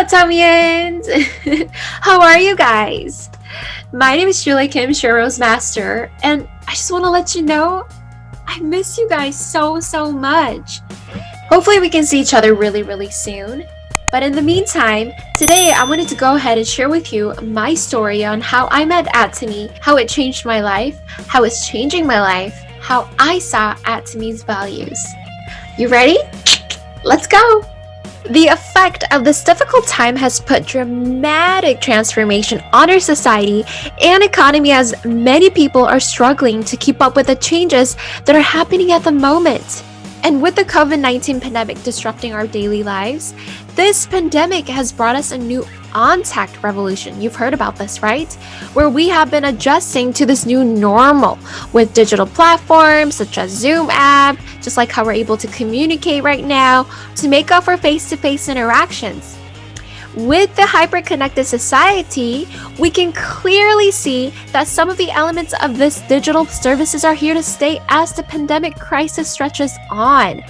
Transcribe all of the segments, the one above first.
Atomians! How are you guys? My name is Julie Kim, Shiro's Master, and I just want to let you know I miss you guys so much. Hopefully we can see each other really soon. But in the meantime, today I wanted to go ahead and share with you my story on how I met Atomy, how it changed my life, how it's changing my life, how I saw Atomy's values. You ready? Let's go! The effect of this difficult time has put dramatic transformation on our society and economy as many people are struggling to keep up with the changes that are happening at the moment. And with the COVID-19 pandemic disrupting our daily lives, this pandemic has brought us a new on-tech revolution. You've heard about this, right? Where we have been adjusting to this new normal with digital platforms such as Zoom app, just like how we're able to communicate right now, to make up for face-to-face interactions. With the hyper-connected society, we can clearly see that some of the elements of this digital services are here to stay as the pandemic crisis stretches on.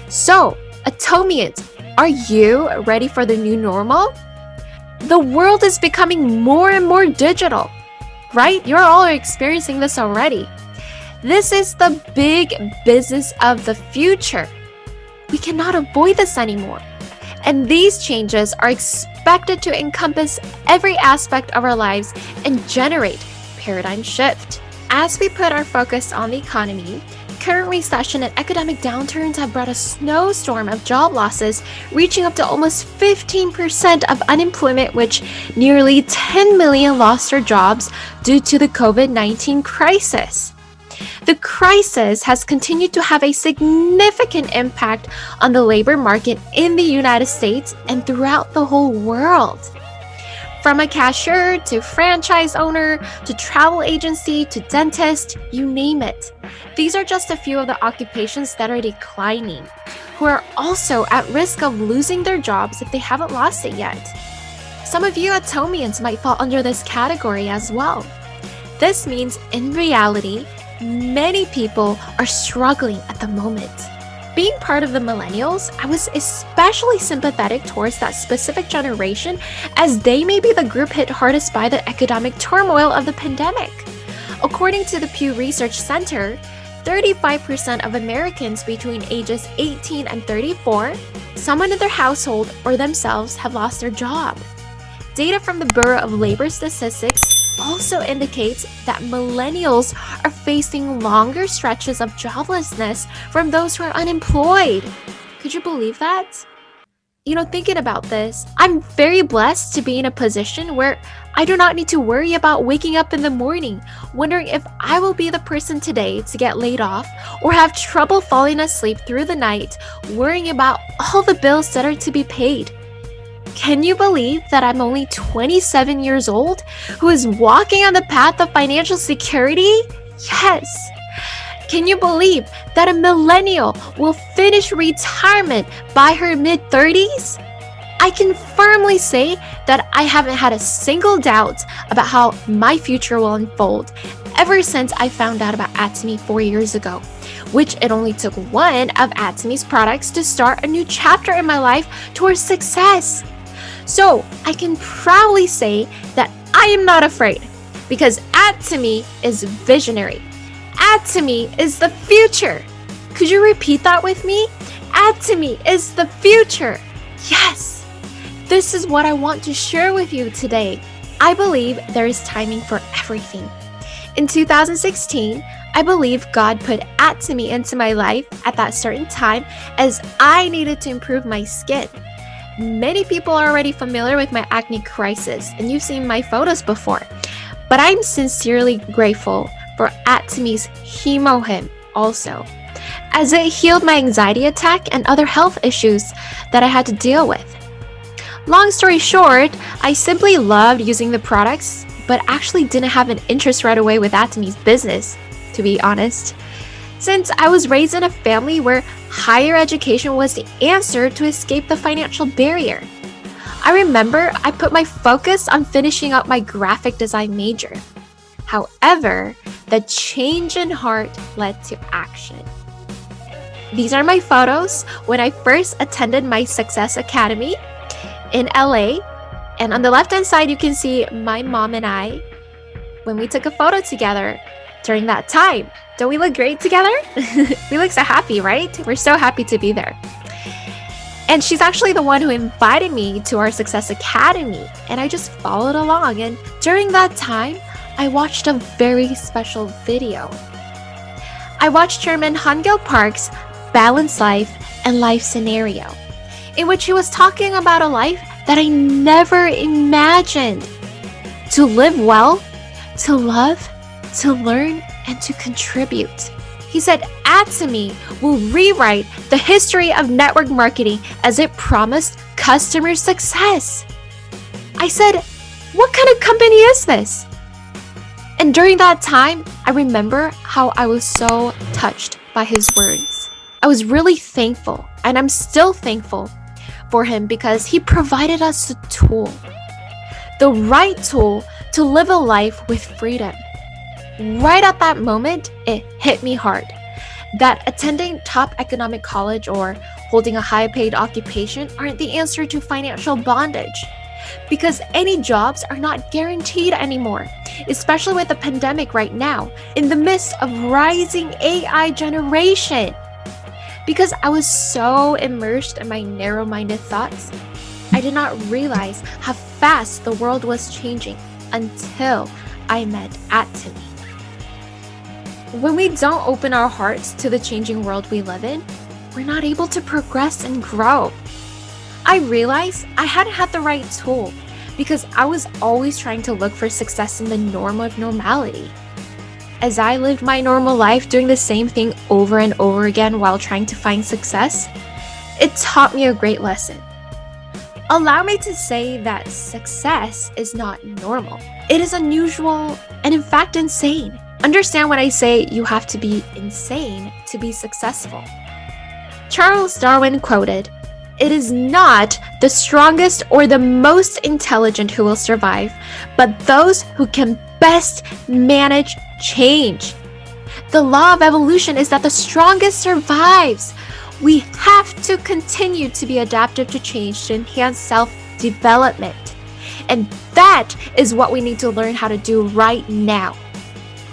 So, Atomians, are you ready for the new normal? The world is becoming more and more digital, right? You're all experiencing this already. This is the big business of the future. We cannot avoid this anymore. And these changes are expected to encompass every aspect of our lives and generate paradigm shift. As we put our focus on the economy, current recession and economic downturns have brought a snowstorm of job losses, reaching up to almost 15% of unemployment, which nearly 10 million lost their jobs due to the COVID-19 crisis. The crisis has continued to have a significant impact on the labor market in the United States and throughout the whole world. From a cashier to franchise owner to travel agency to dentist, you name it. These are just a few of the occupations that are declining, who are also at risk of losing their jobs if they haven't lost it yet. Some of you Atomians might fall under this category as well. This means, in reality, many people are struggling at the moment. Being part of the millennials, I was especially sympathetic towards that specific generation as they may be the group hit hardest by the economic turmoil of the pandemic. According to the Pew Research Center, 35% of Americans between ages 18 and 34, someone in their household or themselves have lost their job. Data from the Bureau of Labor Statistics also indicates that millennials are facing longer stretches of joblessness from those who are unemployed. Could you believe that? Thinking about this, I'm very blessed to be in a position where I do not need to worry about waking up in the morning, wondering if I will be the person today to get laid off or have trouble falling asleep through the night, worrying about all the bills that are to be paid. Can you believe that I'm only 27 years old who is walking on the path of financial security? Yes. Can you believe that a millennial will finish retirement by her mid-30s? I can firmly say that I haven't had a single doubt about how my future will unfold ever since I found out about Atomy 4 years ago, which it only took one of Atomy's products to start a new chapter in my life towards success. So I can proudly say that I am not afraid because Atomy is visionary. Atomy is the future. Could you repeat that with me? Atomy is the future. Yes. This is what I want to share with you today. I believe there is timing for everything. In 2016, I believe God put Atomy into my life at that certain time as I needed to improve my skin. Many people are already familiar with my acne crisis, and you've seen my photos before. But I'm sincerely grateful for Atomy's HemoHim also, as it healed my anxiety attack and other health issues that I had to deal with. Long story short, I simply loved using the products, but actually didn't have an interest right away with Atomy's business, to be honest. Since I was raised in a family where higher education was the answer to escape the financial barrier. I remember I put my focus on finishing up my graphic design major. However, the change in heart led to action. These are my photos when I first attended my Success Academy. in LA. And on the left-hand side, you can see my mom and I when we took a photo together during that time. Don't we look great together? We look so happy, right? We're so happy to be there. And she's actually the one who invited me to our Success Academy, and I just followed along. And during that time, I watched a very special video. I watched Chairman Han-Gil Park's Balanced Life and Life Scenario, in which he was talking about a life that I never imagined. To live well, to love, to learn, and to contribute. He said Atomy will rewrite the history of network marketing as it promised customer success. I said, what kind of company is this? And during that time, I remember how I was so touched by his words. I was really thankful, and I'm still thankful for him because he provided us a tool, the right tool to live a life with freedom. Right at that moment, it hit me hard that attending top economic college or holding a high-paid occupation aren't the answer to financial bondage, because any jobs are not guaranteed anymore, especially with the pandemic right now, in the midst of rising AI generation. Because I was so immersed in my narrow-minded thoughts, I did not realize how fast the world was changing until I met Atomy. When we don't open our hearts to the changing world we live in, we're not able to progress and grow. I realized I hadn't had the right tool because I was always trying to look for success in the norm of normality. As I lived my normal life doing the same thing over and over again while trying to find success, it taught me a great lesson. Allow me to say that success is not normal. It is unusual and in fact insane. Understand when I say you have to be insane to be successful. Charles Darwin quoted, "It is not the strongest or the most intelligent who will survive, but those who can best manage change." The law of evolution is that the strongest survives. We have to continue to be adaptive to change to enhance self-development. And that is what we need to learn how to do right now.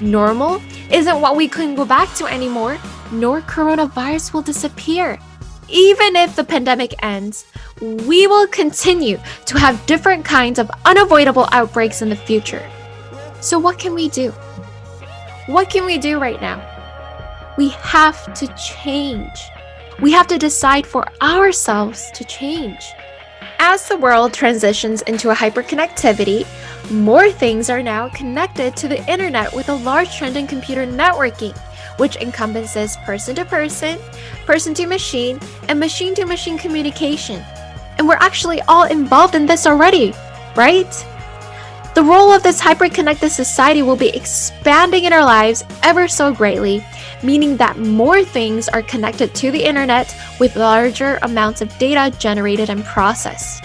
Normal isn't what we can go back to anymore, nor coronavirus will disappear. Even if the pandemic ends, we will continue to have different kinds of unavoidable outbreaks in the future. So what can we do? What can we do right now? We have to change. We have to decide for ourselves to change. As the world transitions into a hyperconnectivity, more things are now connected to the internet with a large trend in computer networking, which encompasses person-to-person, person-to-machine, and machine-to-machine communication. And we're actually all involved in this already, right? The role of this hyper-connected society will be expanding in our lives ever so greatly, meaning that more things are connected to the internet with larger amounts of data generated and processed.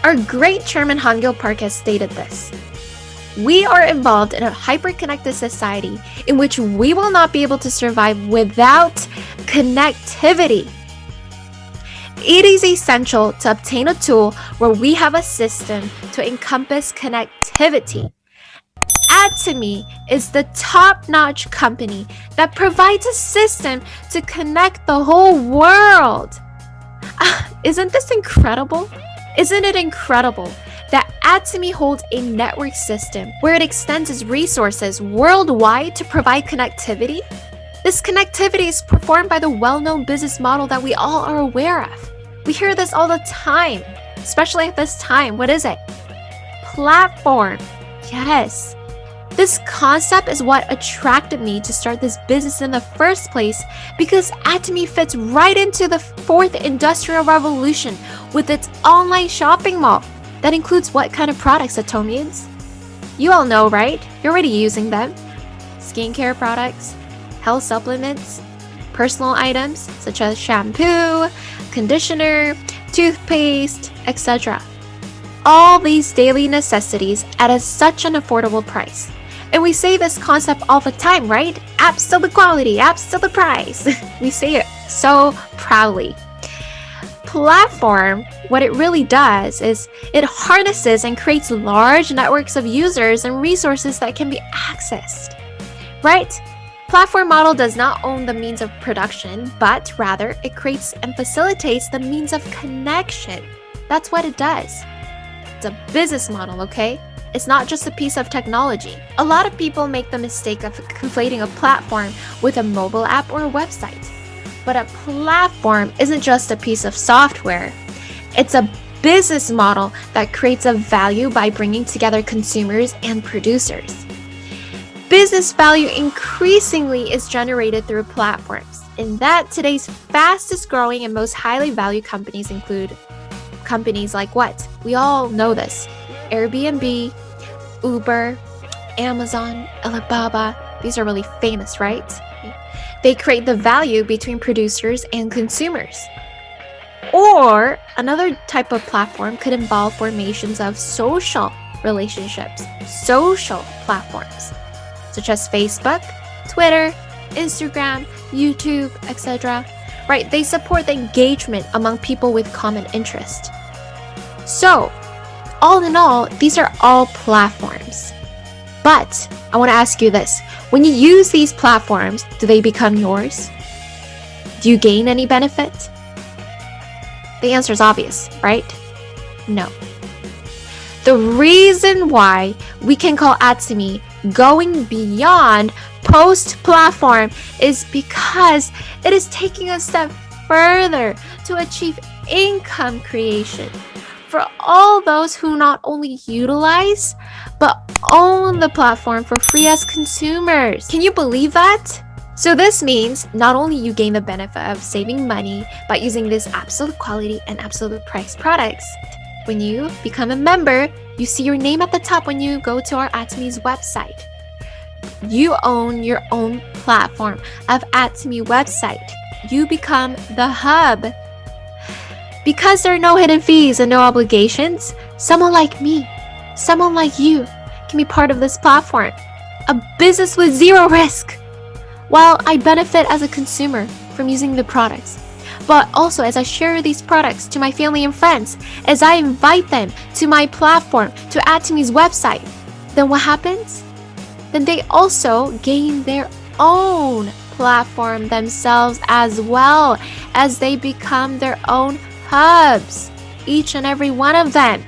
Our great Chairman Han-Gil Park has stated this. We are involved in a hyper-connected society in which we will not be able to survive without connectivity. It is essential to obtain a tool where we have a system to encompass connectivity. Atomy is the top-notch company that provides a system to connect the whole world. Isn't this incredible? Isn't it incredible that Atomy holds a network system where it extends its resources worldwide to provide connectivity? This connectivity is performed by the well-known business model that we all are aware of. We hear this all the time, especially at this time. What is it? Platform. Yes. This concept is what attracted me to start this business in the first place because Atomy fits right into the fourth industrial revolution with its online shopping mall. That includes what kind of products, Atomians? You all know, right? You're already using them. Skincare products, health supplements, personal items such as shampoo, conditioner, toothpaste, etc. All these daily necessities at such an affordable price. And we say this concept all the time, right? Absolute quality, absolute price. We say it so proudly. platform, what it really does is it harnesses and creates large networks of users and resources that can be accessed, right? Platform model does not own the means of production, but rather it creates and facilitates the means of connection. That's what it does. It's a business model, okay? It's not just a piece of technology. A lot of people make the mistake of conflating a platform with a mobile app or a website. But a platform isn't just a piece of software. It's a business model that creates a value by bringing together consumers and producers. Business value increasingly is generated through platforms. In that, today's fastest growing and most highly valued companies include companies like what? We all know this. Airbnb, Uber, Amazon, Alibaba. These are really famous, right? They create the value between producers and consumers. Or another type of platform could involve formations of social relationships, social platforms, such as Facebook, Twitter, Instagram, YouTube, etc. Right? They support the engagement among people with common interest. So, all in all, these are all platforms. But I want to ask you this. When you use these platforms, do they become yours? Do you gain any benefit? The answer is obvious, right? No. The reason why we can call Atsumi going beyond post-platform is because it is taking a step further to achieve income creation for all those who not only utilize but own the platform for free as consumers. Can you believe that? So this means not only you gain the benefit of saving money by using this absolute quality and absolute price products. When you become a member, you see your name at the top when you go to our Atsumi's website. You own your own platform of Atsumi website. You become the hub. Because there are no hidden fees and no obligations, someone like me, someone like you can be part of this platform. A business with zero risk. While I benefit as a consumer from using the products, but also as I share these products to my family and friends, as I invite them to my platform, to Atsumi's website, then what happens? Then they also gain their own platform themselves as well, as they become their own hubs, each and every one of them.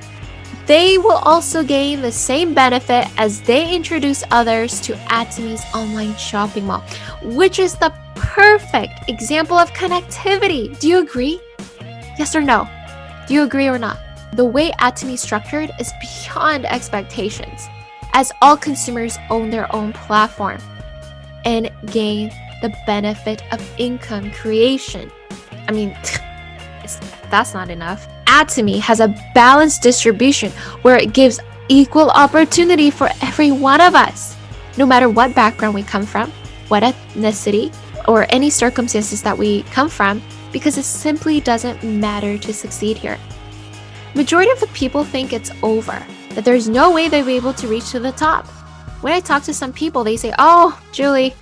They will also gain the same benefit as they introduce others to Atsumi's online shopping mall, which is the perfect example of connectivity. Do you agree? Yes or no? Do you agree or not? The way Atsumi is structured is beyond expectations, as all consumers own their own platform and gain the benefit of income creation. I mean, that's not enough. Atsumi has a balanced distribution where it gives equal opportunity for every one of us, no matter what background we come from, what ethnicity, or any circumstances that we come from, because it simply doesn't matter to succeed here. Majority of the people think it's over, that there's no way they'll be able to reach to the top. When I talk to some people, they say, "Oh, Julie,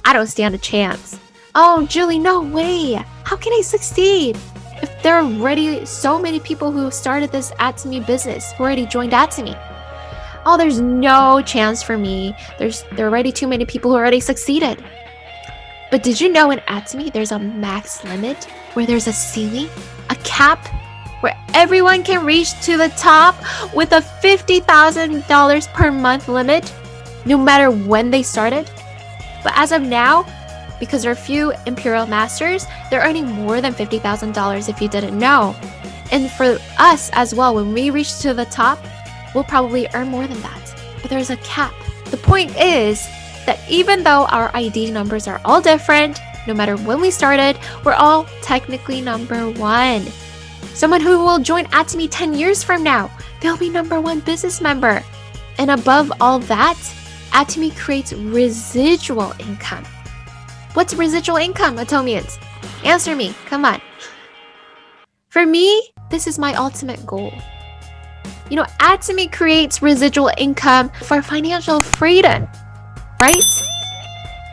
I don't stand a chance. Oh, Julie, no way. How can I succeed? If there are already so many people who started this Atsumi business, who already joined Atsumi. Oh, there's no chance for me. There are already too many people who already succeeded." But did you know in Atsumi there's a max limit, where there's a ceiling, a cap, where everyone can reach to the top with a $50,000 per month limit, no matter when they started? But as of now, because there are few Imperial Masters, they're earning more than $50,000 if you didn't know. And for us as well, when we reach to the top, we'll probably earn more than that. But there's a cap. The point is that even though our ID numbers are all different, no matter when we started, we're all technically number one. Someone who will join Atsumi 10 years from now, they'll be number one business member. And above all that, Atsumi creates residual income. What's residual income, Atomians? Answer me, come on. For me, this is my ultimate goal. You know, Atsumi creates residual income for financial freedom, right?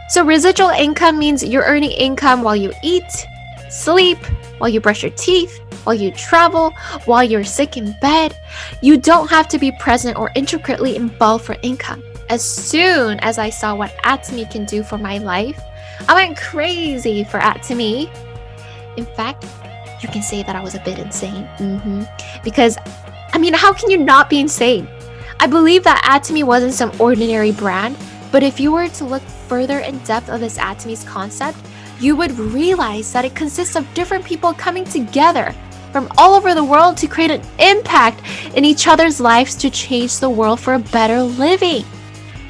So residual income means you're earning income while you eat, sleep, while you brush your teeth, while you travel, while you're sick in bed. You don't have to be present or intricately involved for income. As soon as I saw what Atomy can do for my life, I went crazy for Atomy. In fact, you can say that I was a bit insane. Because, how can you not be insane? I believe that Atomy wasn't some ordinary brand, but if you were to look further in depth of this Atomy's concept, you would realize that it consists of different people coming together from all over the world to create an impact in each other's lives to change the world for a better living.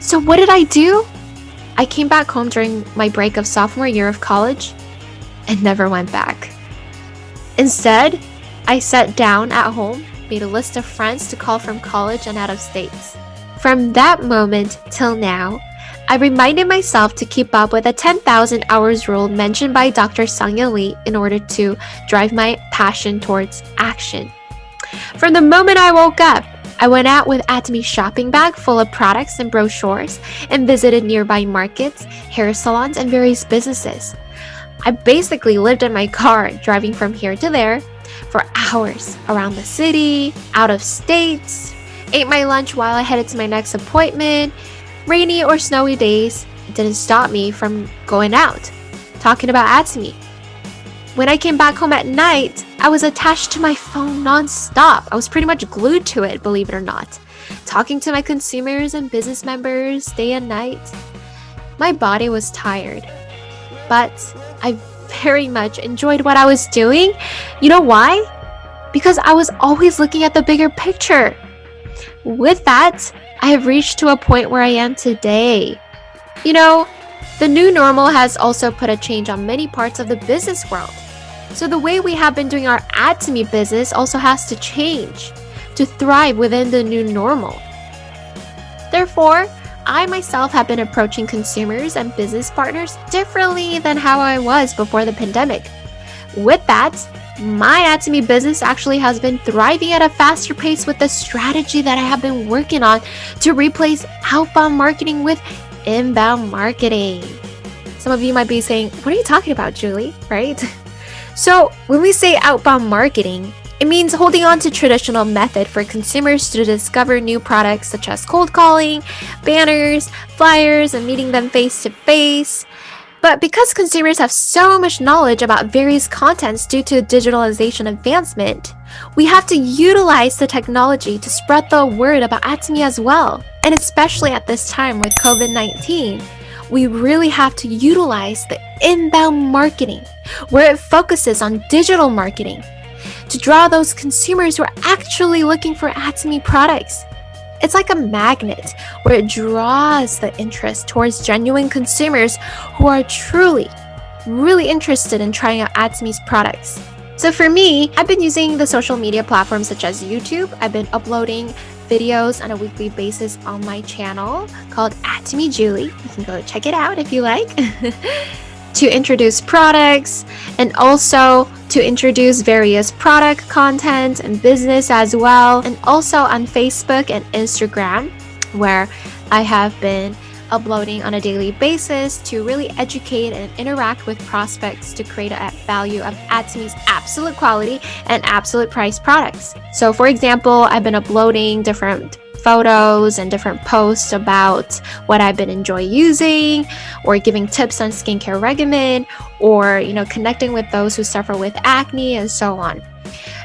So what did I do? I came back home during my break of sophomore year of college and never went back. Instead, I sat down at home, made a list of friends to call from college and out of states. From that moment till now, I reminded myself to keep up with the 10,000 hours rule mentioned by Dr. Sangya Lee in order to drive my passion towards action. From the moment I woke up, I went out with Atomy's shopping bag full of products and brochures and visited nearby markets, hair salons, and various businesses. I basically lived in my car, driving from here to there for hours around the city, out of states, ate my lunch while I headed to my next appointment. Rainy or snowy days didn't stop me from going out, talking about Atomy. When I came back home at night, I was attached to my phone non-stop. I was pretty much glued to it, believe it or not, talking to my consumers and business members day and night. My body was tired, but I very much enjoyed what I was doing. You know why? Because I was always looking at the bigger picture. With that, I have reached to a point where I am today. The new normal has also put a change on many parts of the business world. So the way we have been doing our Atomy business also has to change to thrive within the new normal. Therefore, I myself have been approaching consumers and business partners differently than how I was before the pandemic. With that, my Atomy business actually has been thriving at a faster pace with the strategy that I have been working on to replace outbound marketing with inbound marketing. Some of you might be saying, what are you talking about, Julie? Right? So when we say outbound marketing, it means holding on to traditional method for consumers to discover new products such as cold calling, banners, flyers, and meeting them face to face. But because consumers have so much knowledge about various contents due to digitalization advancement, we have to utilize the technology to spread the word about Atomy as well. And especially at this time with COVID-19, we really have to utilize the inbound marketing, where it focuses on digital marketing, to draw those consumers who are actually looking for Atomy products. It's like a magnet where it draws the interest towards genuine consumers who are truly, really interested in trying out Atomy's products. So for me, I've been using the social media platforms such as YouTube. I've been uploading videos on a weekly basis on my channel called Atomy Julie. You can go check it out if you like. To introduce products and also to introduce various product content and business as well, and also on Facebook and Instagram, where I have been uploading on a daily basis to really educate and interact with prospects to create a value of Atomy's absolute quality and absolute price products. So for example, I've been uploading different photos and different posts about what I've been enjoying using, or giving tips on skincare regimen, or connecting with those who suffer with acne and so on.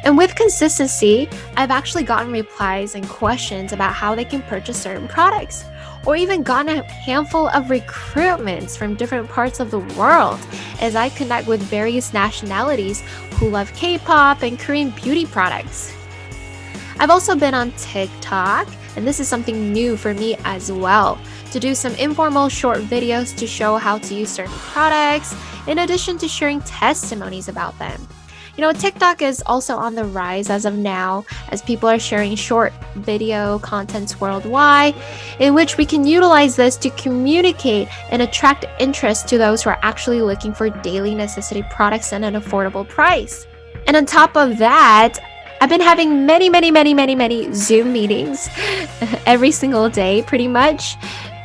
And with consistency, I've actually gotten replies and questions about how they can purchase certain products, or even gotten a handful of recruitments from different parts of the world as I connect with various nationalities who love K-pop and Korean beauty products. I've also been on TikTok, and this is something new for me as well, to do some informal short videos to show how to use certain products, in addition to sharing testimonies about them. TikTok is also on the rise as of now, as people are sharing short video contents worldwide, in which we can utilize this to communicate and attract interest to those who are actually looking for daily necessity products at an affordable price. And on top of that, I've been having many Zoom meetings every single day, pretty much,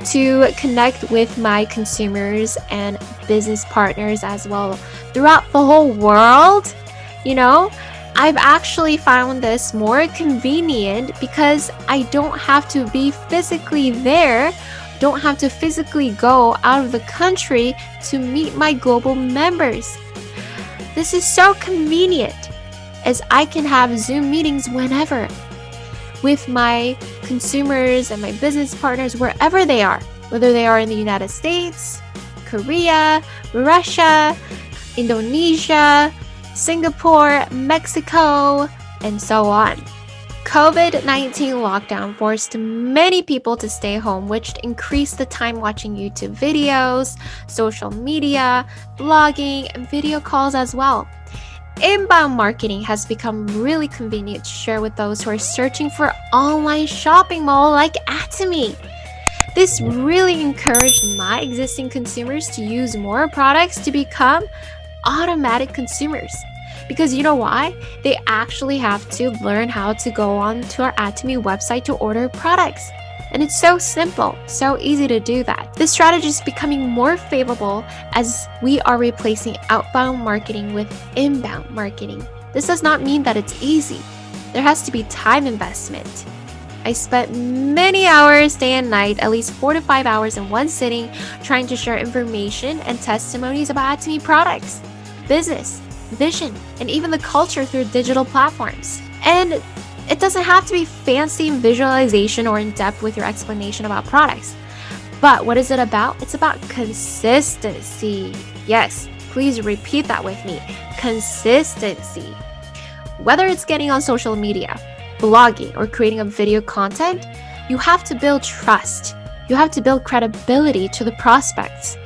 to connect with my consumers and business partners as well throughout the whole world. I've actually found this more convenient because I don't have to be physically there, don't have to physically go out of the country to meet my global members. This is so convenient as I can have Zoom meetings whenever with my consumers and my business partners wherever they are, whether they are in the United States, Korea, Russia, Indonesia, Singapore, Mexico, and so on. COVID-19 lockdown forced many people to stay home, which increased the time watching YouTube videos, social media, blogging, and video calls as well. Inbound marketing has become really convenient to share with those who are searching for online shopping mall like Atomy. This really encouraged my existing consumers to use more products to become automatic consumers. Because you know why? They actually have to learn how to go on to our Atomy website to order products. And it's so simple, so easy to do that. This strategy is becoming more favorable as we are replacing outbound marketing with inbound marketing. This does not mean that it's easy. There has to be time investment. I spent many hours day and night, at least 4 to 5 hours in one sitting, trying to share information and testimonies about Atomy products, business, vision, and even the culture through digital platforms. And it doesn't have to be fancy visualization or in depth with your explanation about products. But what is it about? It's about consistency. Yes, please repeat that with me. Consistency. Whether it's getting on social media, blogging, or creating a video content, you have to build trust. You have to build credibility to the prospects.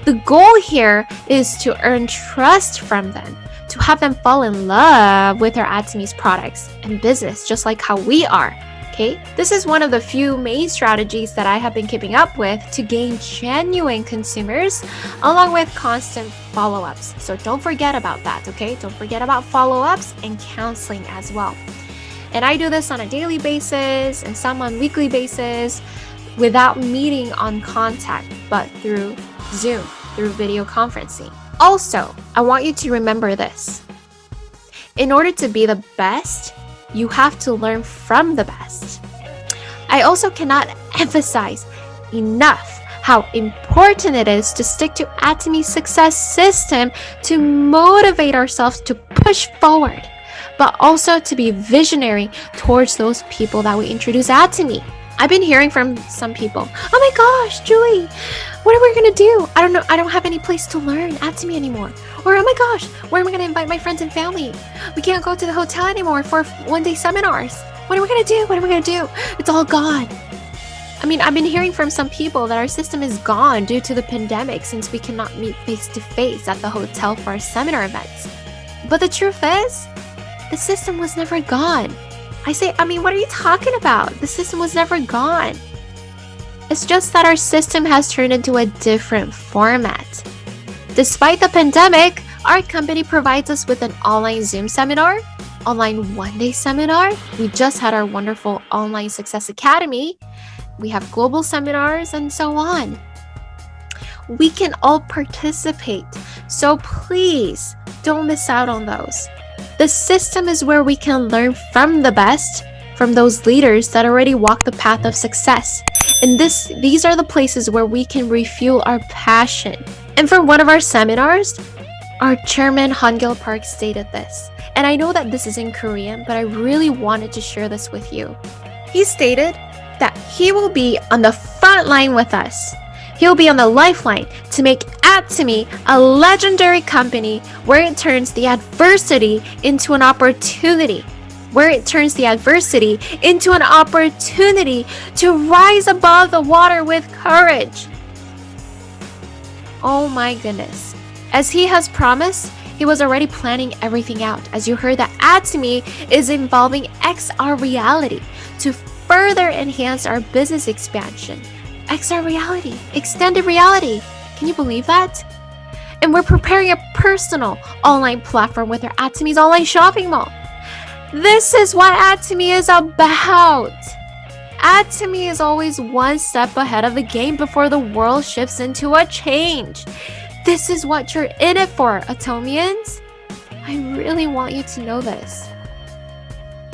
The goal here is to earn trust from them, to have them fall in love with our Atomy's products and business, just like how we are. Okay, this is one of the few main strategies that I have been keeping up with to gain genuine consumers, along with constant follow-ups. So don't forget about that, okay? Don't forget about follow-ups and counseling as well. And I do this on a daily basis and some on weekly basis without meeting on contact, but through Zoom, through video conferencing. Also, I want you to remember this. In order to be the best, you have to learn from the best. I also cannot emphasize enough how important it is to stick to Atomy's success system to motivate ourselves to push forward, but also to be visionary towards those people that we introduce Atomy. I've been hearing from some people, oh my gosh, Julie, what are we gonna do? I don't know, I don't have any place to learn Atomy anymore. Or oh my gosh, where am I gonna invite my friends and family? We can't go to the hotel anymore for one-day seminars. What are we gonna do? What are we gonna do? It's all gone. I mean, I've been hearing from some people that our system is gone due to the pandemic since we cannot meet face-to-face at the hotel for our seminar events. But the truth is, the system was never gone. What are you talking about? The system was never gone. It's just that our system has turned into a different format. Despite the pandemic, our company provides us with an online Zoom seminar, online one-day seminar. We just had our wonderful Online Success Academy. We have global seminars and so on. We can all participate, so please don't miss out on those. The system is where we can learn from the best, from those leaders that already walk the path of success. And these are the places where we can refuel our passion. And for one of our seminars, our chairman, Hangil Park, stated this. And I know that this is in Korean, but I really wanted to share this with you. He stated that he will be on the front line with us. He'll be on the lifeline to make Atomy a legendary company where it turns the adversity into an opportunity. Where it turns the adversity into an opportunity to rise above the water with courage. Oh my goodness. As he has promised, he was already planning everything out. As you heard, that Atomy is involving XR reality to further enhance our business expansion. XR reality, extended reality. Can you believe that? And we're preparing a personal online platform with our Atomy's online shopping mall. This is what Atomy is about. Atomy is always one step ahead of the game before the world shifts into a change. This is what you're in it for, Atomians. I really want you to know this.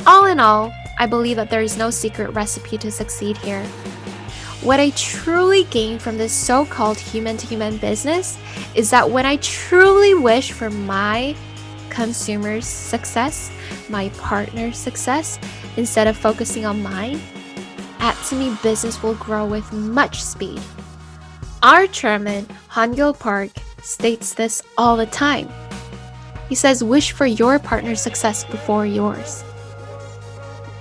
All in all, I believe that there is no secret recipe to succeed here. What I truly gain from this so-called human-to-human business is that when I truly wish for my consumer's success, my partner's success, instead of focusing on mine, At2Me business will grow with much speed. Our chairman, Han-gil Park, states this all the time. He says, wish for your partner's success before yours.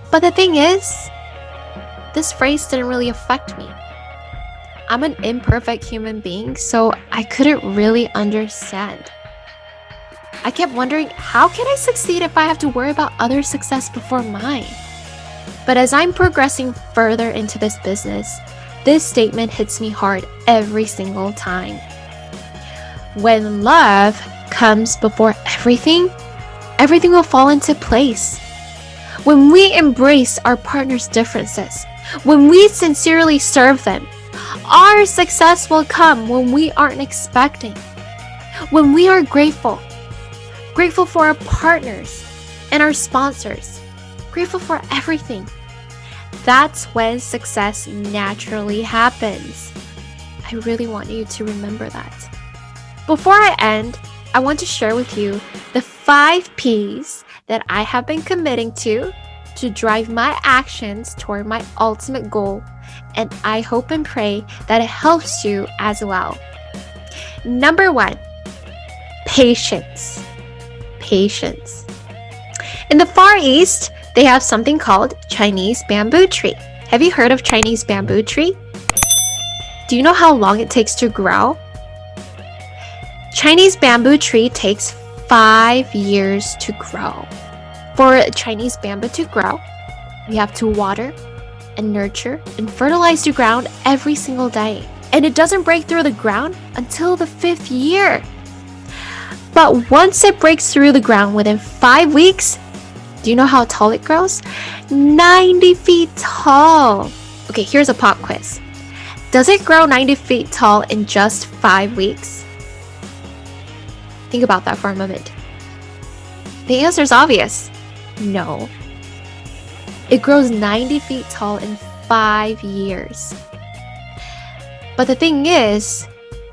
But the thing is, this phrase didn't really affect me. I'm an imperfect human being, so I couldn't really understand. I kept wondering, how can I succeed if I have to worry about others' success before mine? But as I'm progressing further into this business, this statement hits me hard every single time. When love comes before everything, everything will fall into place. When we embrace our partner's differences, when we sincerely serve them, our success will come when we aren't expecting. When we are grateful for our partners and our sponsors, grateful for everything. That's when success naturally happens. I really want you to remember that. Before I end, I want to share with you the 5 P's that I have been committing to drive my actions toward my ultimate goal, and I hope and pray that it helps you as well. Number 1, patience. Patience. In the Far East, they have something called Chinese bamboo tree. Have you heard of Chinese bamboo tree? Do you know how long it takes to grow? Chinese bamboo tree takes 5 years to grow. For a Chinese bamboo to grow, we have to water and nurture and fertilize the ground every single day. And it doesn't break through the ground until the 5th year. But once it breaks through the ground within 5 weeks, do you know how tall it grows? 90 feet tall. Okay, here's a pop quiz. Does it grow 90 feet tall in just 5 weeks? Think about that for a moment. The answer is obvious. No. It grows 90 feet tall in 5 years. But the thing is,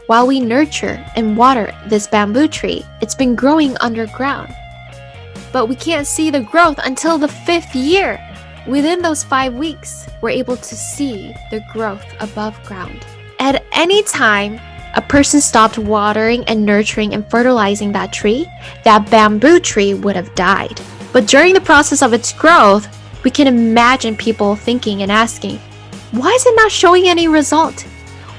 while we nurture and water this bamboo tree, it's been growing underground. But we can't see the growth until the 5th year. Within those 5 weeks, we're able to see the growth above ground. At any time, a person stopped watering and nurturing and fertilizing that tree, that bamboo tree would have died. But during the process of its growth, we can imagine people thinking and asking, why is it not showing any result?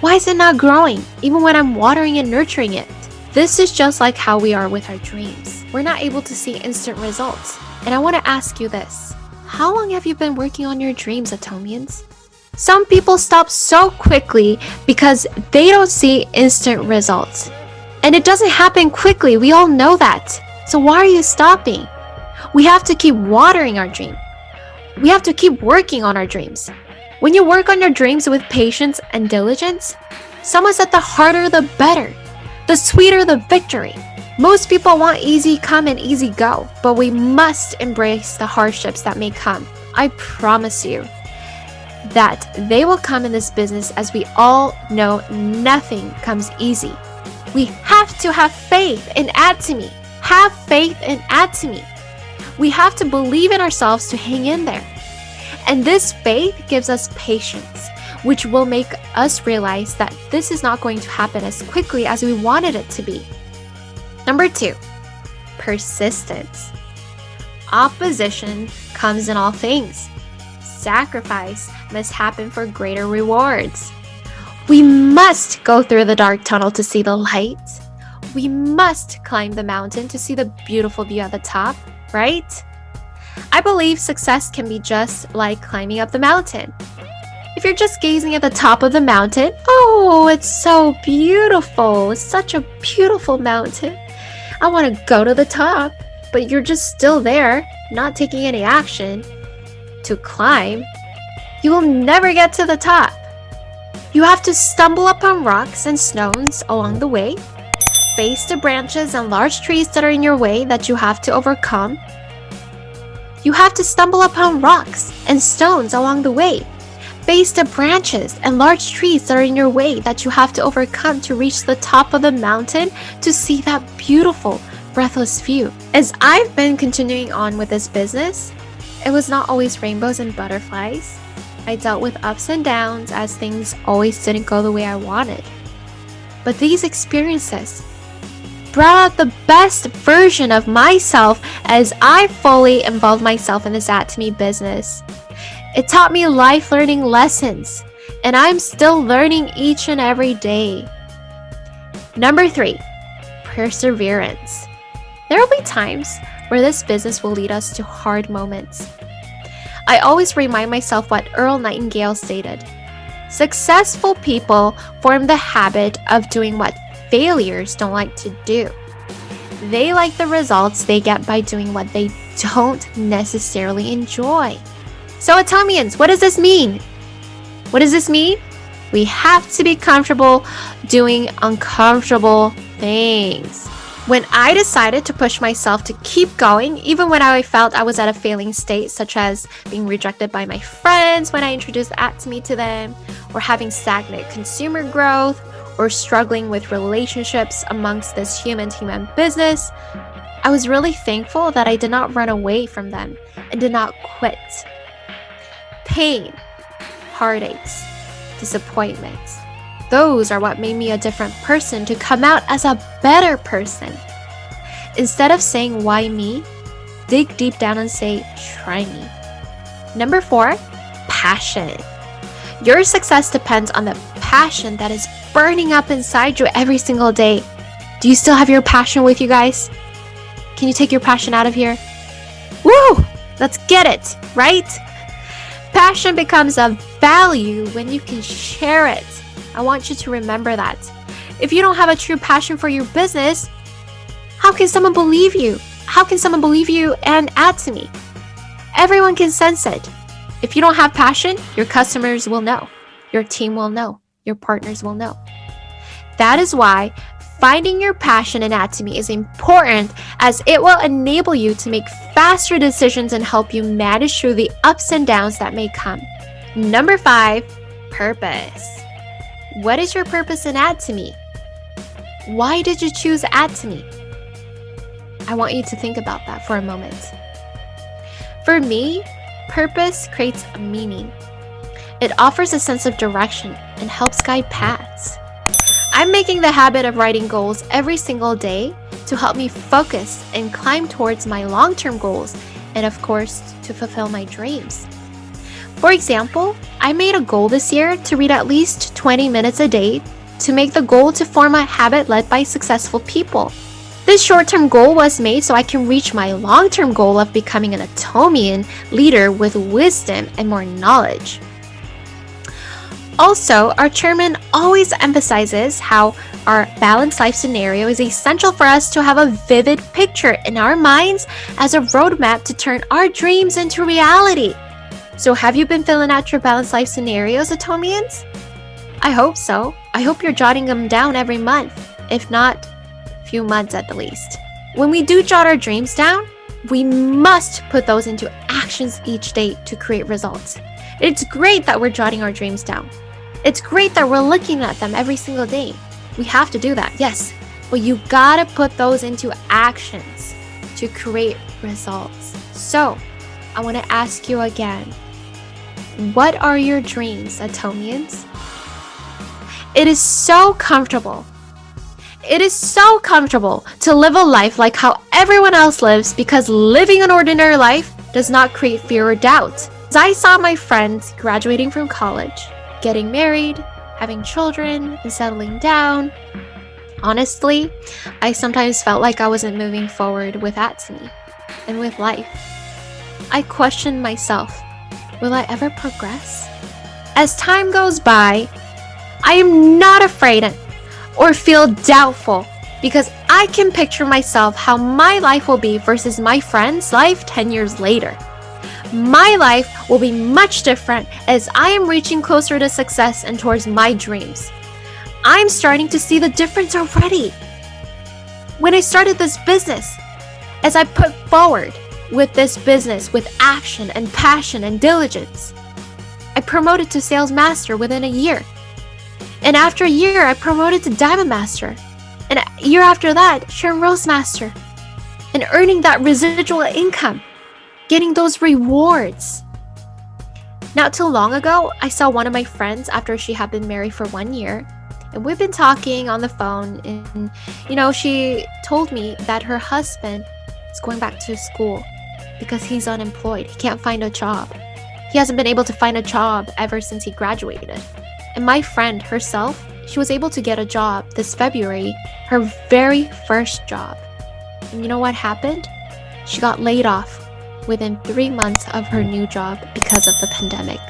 Why is it not growing, even when I'm watering and nurturing it? This is just like how we are with our dreams. We're not able to see instant results. And I want to ask you this. How long have you been working on your dreams, Atomians? Some people stop so quickly because they don't see instant results. And it doesn't happen quickly, we all know that. So why are you stopping? We have to keep watering our dream. We have to keep working on our dreams. When you work on your dreams with patience and diligence, someone said the harder the better, the sweeter the victory. Most people want easy come and easy go, but we must embrace the hardships that may come. I promise you that they will come in this business, as we all know nothing comes easy. We have to have faith in At2Me. Have faith in At2Me. We have to believe in ourselves to hang in there. And this faith gives us patience, which will make us realize that this is not going to happen as quickly as we wanted it to be. Number 2, persistence. Opposition comes in all things. Sacrifice must happen for greater rewards. We must go through the dark tunnel to see the light. We must climb the mountain to see the beautiful view at the top, right? I believe success can be just like climbing up the mountain. If you're just gazing at the top of the mountain, oh, it's so beautiful. It's such a beautiful mountain. I want to go to the top, but you're just still there, not taking any action to climb. You will never get to the top. You have to stumble upon rocks and stones along the way. face the branches and large trees that are in your way that you have to overcome. You have to stumble upon rocks and stones along the way. Face the branches and large trees that are in your way that you have to overcome to reach the top of the mountain to see that beautiful, breathless view. As I've been continuing on with this business, it was not always rainbows and butterflies. I dealt with ups and downs as things always didn't go the way I wanted. But these experiences brought out the best version of myself as I fully involved myself in this Atomy business. It taught me life learning lessons, and I'm still learning each and every day. Number 3, perseverance. There will be times where this business will lead us to hard moments. I always remind myself what Earl Nightingale stated. Successful people form the habit of doing what failures don't like to do. They like the results they get by doing what they don't necessarily enjoy. So Atomians, what does this mean? What does this mean? We have to be comfortable doing uncomfortable things. When I decided to push myself to keep going, even when I felt I was at a failing state, such as being rejected by my friends when I introduced Atomy to them, or having stagnant consumer growth, or struggling with relationships amongst this human-to-human business, I was really thankful that I did not run away from them and did not quit. Pain, heartaches, disappointments. Those are what made me a different person to come out as a better person. Instead of saying, why me? Dig deep down and say, try me. Number 4, passion. Your success depends on the passion that is burning up inside you every single day. Do you still have your passion with you guys? Can you take your passion out of here? Woo! Let's get it, right? Passion becomes a value when you can share it. I want you to remember that. If you don't have a true passion for your business, how can someone believe you? How can someone believe you and Atomy? Everyone can sense it. If you don't have passion, your customers will know. Your team will know. Your partners will know. That is why finding your passion in Atomy is important, as it will enable you to make faster decisions and help you manage through the ups and downs that may come. Number 5, purpose. What is your purpose in Atomy? Why did you choose Atomy? I want you to think about that for a moment. For me, purpose creates a meaning. It offers a sense of direction and helps guide paths. I'm making the habit of writing goals every single day to help me focus and climb towards my long-term goals, and of course, to fulfill my dreams. For example, I made a goal this year to read at least 20 minutes a day to make the goal to form a habit led by successful people. This short-term goal was made so I can reach my long-term goal of becoming an Atomian leader with wisdom and more knowledge. Also, our chairman always emphasizes how our balanced life scenario is essential for us to have a vivid picture in our minds as a roadmap to turn our dreams into reality. So have you been filling out your balanced life scenarios, Atomians? I hope so. I hope you're jotting them down every month, if not a few months at the least. When we do jot our dreams down, we must put those into actions each day to create results. It's great that we're jotting our dreams down. It's great that we're looking at them every single day. We have to do that, yes. But you gotta put those into actions to create results. So, I want to ask you again. What are your dreams, Atomians? It is so comfortable. It is so comfortable to live a life like how everyone else lives, because living an ordinary life does not create fear or doubt. As I saw my friends graduating from college, getting married, having children, and settling down, honestly, I sometimes felt like I wasn't moving forward with Atomy and with life. I questioned myself, will I ever progress? As time goes by, I am not afraid or feel doubtful, because I can picture myself how my life will be versus my friend's life 10 years later. My life will be much different as I am reaching closer to success and towards my dreams. I'm starting to see the difference already. when I started this business, as I put forward with this business with action and passion and diligence, I promoted to Sales Master within a year. And after a year, I promoted to Diamond Master. And a year after that, Sharon Rose Master. And earning that residual income, getting those rewards. Not too long ago, I saw one of my friends after she had been married for 1 year. And we've been talking on the phone, and she told me that her husband is going back to school because he's unemployed. He can't find a job. He hasn't been able to find a job ever since he graduated. And my friend herself, she was able to get a job this February, her very first job. And you know what happened? She got laid off within 3 months of her new job because of the pandemic.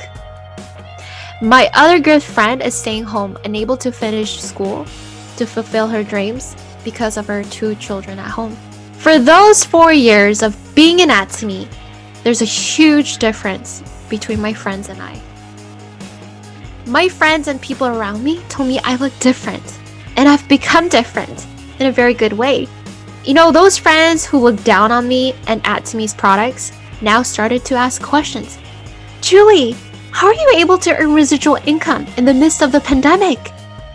My other good friend is staying home, unable to finish school to fulfill her dreams because of her 2 children at home. For those 4 years of being in Atomy, there's a huge difference between my friends and I. My friends and people around me told me I look different, and I've become different in a very good way. Those friends who looked down on me and Atomy's products now started to ask questions. Julie, how are you able to earn residual income in the midst of the pandemic?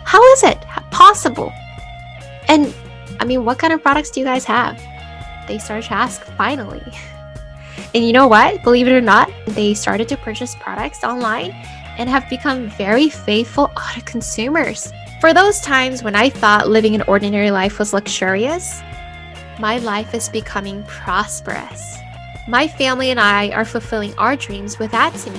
How is it possible? And what kind of products do you guys have? They started to ask finally. And you know what? Believe it or not, they started to purchase products online and have become very faithful auto consumers. For those times when I thought living an ordinary life was luxurious, my life is becoming prosperous. My family and I are fulfilling our dreams with Atomy.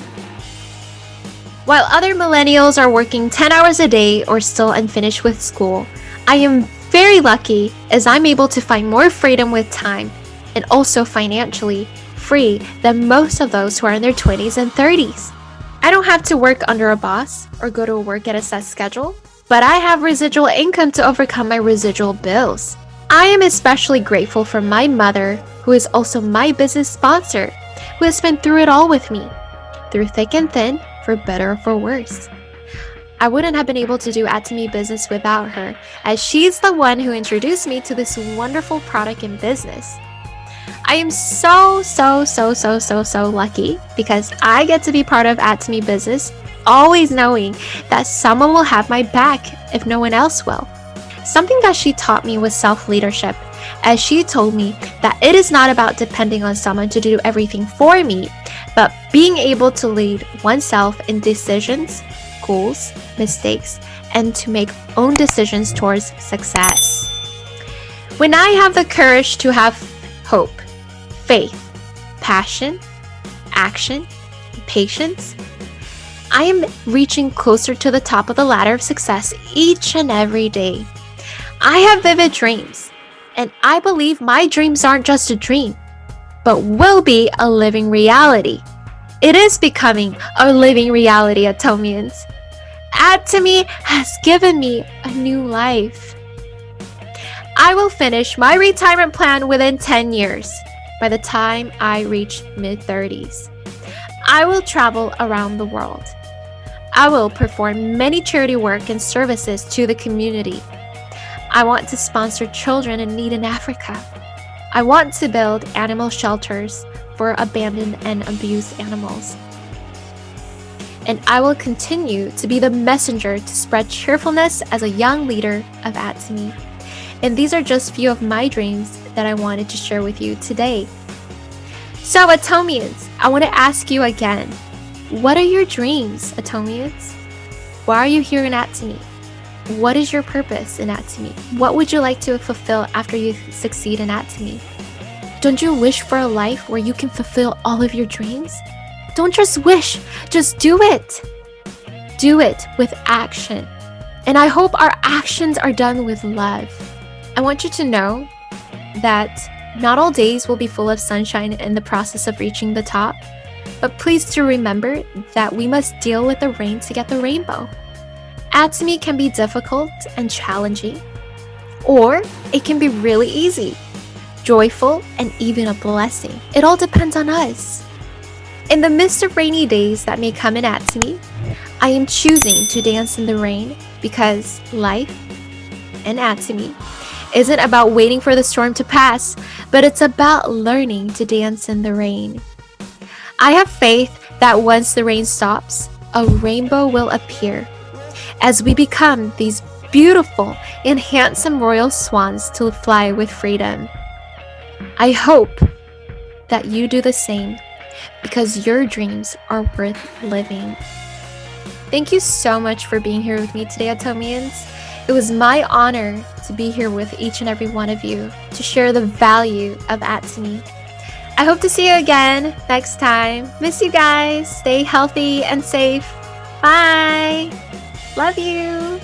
While other millennials are working 10 hours a day or still unfinished with school, I am very lucky as I'm able to find more freedom with time and also financially free than most of those who are in their 20s and 30s. I don't have to work under a boss or go to work at a set schedule, but I have residual income to overcome my residual bills. I am especially grateful for my mother, who is also my business sponsor, who has been through it all with me, through thick and thin, for better or for worse. I wouldn't have been able to do Atomy business without her, as she's the one who introduced me to this wonderful product and business. I am so lucky because I get to be part of Atomy business, always knowing that someone will have my back if no one else will. Something that she taught me was self-leadership, as she told me that it is not about depending on someone to do everything for me, but being able to lead oneself in decisions, goals, mistakes, and to make own decisions towards success. When I have the courage to have hope, faith, passion, action, and patience, I am reaching closer to the top of the ladder of success each and every day. I have vivid dreams, and I believe my dreams aren't just a dream, but will be a living reality. It is becoming a living reality, Atomians. Atomy has given me a new life. I will finish my retirement plan within 10 years, by the time I reach mid-30s. I will travel around the world. I will perform many charity work and services to the community. I want to sponsor children in need in Africa. I want to build animal shelters for abandoned and abused animals. And I will continue to be the messenger to spread cheerfulness as a young leader of Atomy. And these are just few of my dreams that I wanted to share with you today. So Atomians, I want to ask you again, what are your dreams, Atomians? Why are you here in Atomy? What is your purpose in Atomy? What would you like to fulfill after you succeed in Atomy? Don't you wish for a life where you can fulfill all of your dreams? Don't just wish, just do it. Do it with action. And I hope our actions are done with love. I want you to know that not all days will be full of sunshine in the process of reaching the top, but please do remember that we must deal with the rain to get the rainbow. Atomy can be difficult and challenging, or it can be really easy, joyful, and even a blessing. It all depends on us. In the midst of rainy days that may come in Atomy, I am choosing to dance in the rain because life and Atomy isn't about waiting for the storm to pass, but it's about learning to dance in the rain. I have faith that once the rain stops, a rainbow will appear as we become these beautiful and handsome royal swans to fly with freedom. I hope that you do the same because your dreams are worth living. Thank you so much for being here with me today, Atomians. It was my honor to be here with each and every one of you to share the value of Atomy. I hope to see you again next time. Miss you guys. Stay healthy and safe. Bye. Love you.